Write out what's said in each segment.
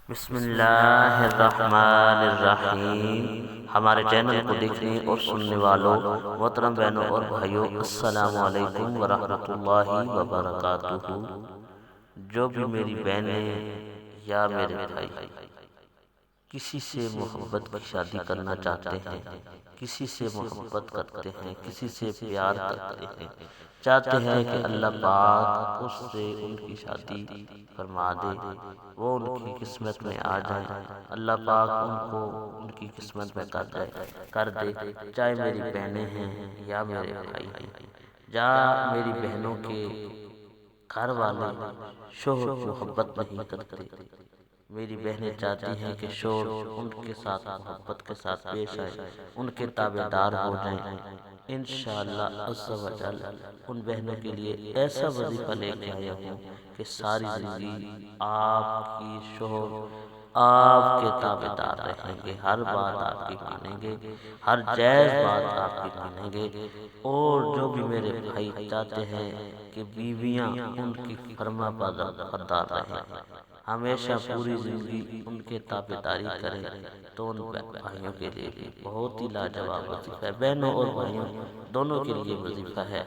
بسم اللہ الرحمن الرحیم۔ ہمارے چینل کو دیکھنے اور سننے والوں محترم بہنوں اور بھائیوں، السلام علیکم ورحمۃ اللہ وبرکاتہ۔ جو بھی میری بہنیں یا میرے بھائی کسی سے محبت کی شادی کرنا چاہتے ہیں، کسی سے محبت کرتے ہیں، کسی سے پیار کرتے ہیں، چاہتے ہیں کہ اللہ پاک اس سے ان کی شادی فرما دے، وہ ان کی قسمت میں آ جائیں، اللہ پاک ان کو ان کی قسمت میں کر دے، چاہے میری بہنیں ہیں یا میرے بھائی ہیں، یا میری بہنوں کے گھر والے شوہر محبت نہیں کرتے، میری بہنیں چاہتی ہیں کہ شوہر ان کے ساتھ محبت کے ساتھ پیش آئے، ان کے تابع دار ہو جائیں۔ انشاءاللہ عز و جل ان بہنوں کے لیے ایسا وظیفہ لے کے آیا ہوں کہ ساری زندگی آپ کی شوہر آپ کے تابع دار رہیں گے، ہر بات آپ کی مانیں گے، ہر جائز بات آپ کی مانیں گے۔ اور جو بھی میرے بھائی چاہتے ہیں کہ بیویاں ان کی فرما بردار رہیں، ہمیشہ پوری زندگی ان کے تابع داری کریں، تو ان بھائیوں کے لیے بھی بہت ہی لاجواب وظیفہ ہے، بہنوں اور بھائیوں دونوں کے لیے وظیفہ ہے۔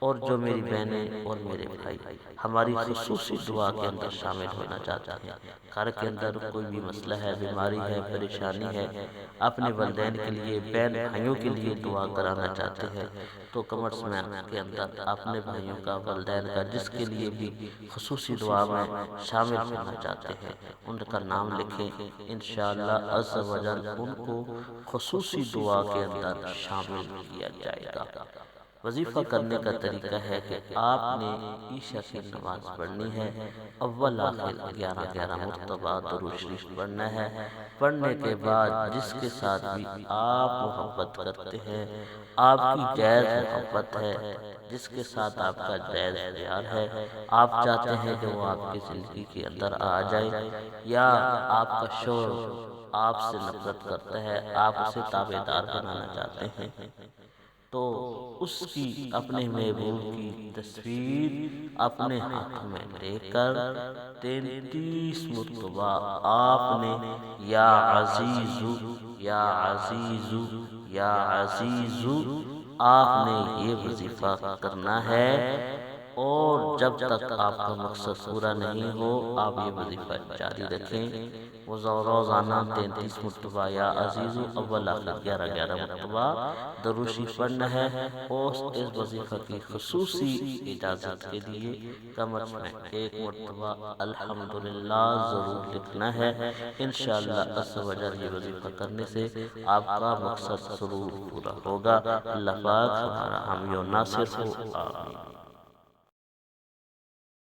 اور جو میری بہنیں اور میرے بھائی ہماری خصوصی دعا کے اندر شامل ہونا چاہتے ہیں، گھر کے اندر کوئی بھی مسئلہ ہے، بیماری ہے، پریشانی ہے، اپنے والدین کے لیے، بہن بھائیوں کے لیے دعا کرانا چاہتے ہیں، تو کمنٹس میں کے اندر اپنے بھائیوں کا، والدین کا، جس کے لیے بھی خصوصی دعا میں شامل ہونا چاہتے ہیں، ان کا نام لکھیں، انشاءاللہ عز و جل ان کو خصوصی دعا کے اندر شامل کیا جائے گا۔ وظیفہ کرنے کا طریقہ ہے کہ آپ نے عشاء کی نماز پڑھنی ہے، اول آخر 11 مرتبہ درود شریف پڑھنا ہے۔ پڑھنے کے بعد جس کے ساتھ بھی آپ محبت کرتے ہیں، آپ کی جائز محبت ہے، جس کے ساتھ آپ کا جائز پیار ہے، آپ چاہتے ہیں کہ وہ آپ کی زندگی کے اندر آ جائے، یا آپ کا شوہر آپ سے نفرت کرتا ہے، آپ اسے تابع دار بنانا چاہتے ہیں، تو اس کی اپنے محبوب کی تصویر اپنے ہاتھ میں لے کر 33 مرتبہ آپ نے یا عزیزو یا عزیزو یا عزیزو آپ نے یہ وظیفہ کرنا ہے، اور جب تک آپ کا مقصد پورا نہیں ہو آپ یہ وظیفہ جاری رکھیں۔ روزانہ 33 مرتبہ یا عزیزو اول آخر 11 مرتبہ درود شریف پڑھنا ہے، اور اس وظیفہ کی خصوصی اجازت کے لیے کمرس میں 1 مرتبہ الحمدللہ ضرور لکھنا ہے۔ انشاءاللہ عز و جل یہ وظیفہ کرنے سے آپ کا مقصد ضرور پورا ہوگا۔ اللہ پاک ہمارا حامی و ناصر ہو، آمین۔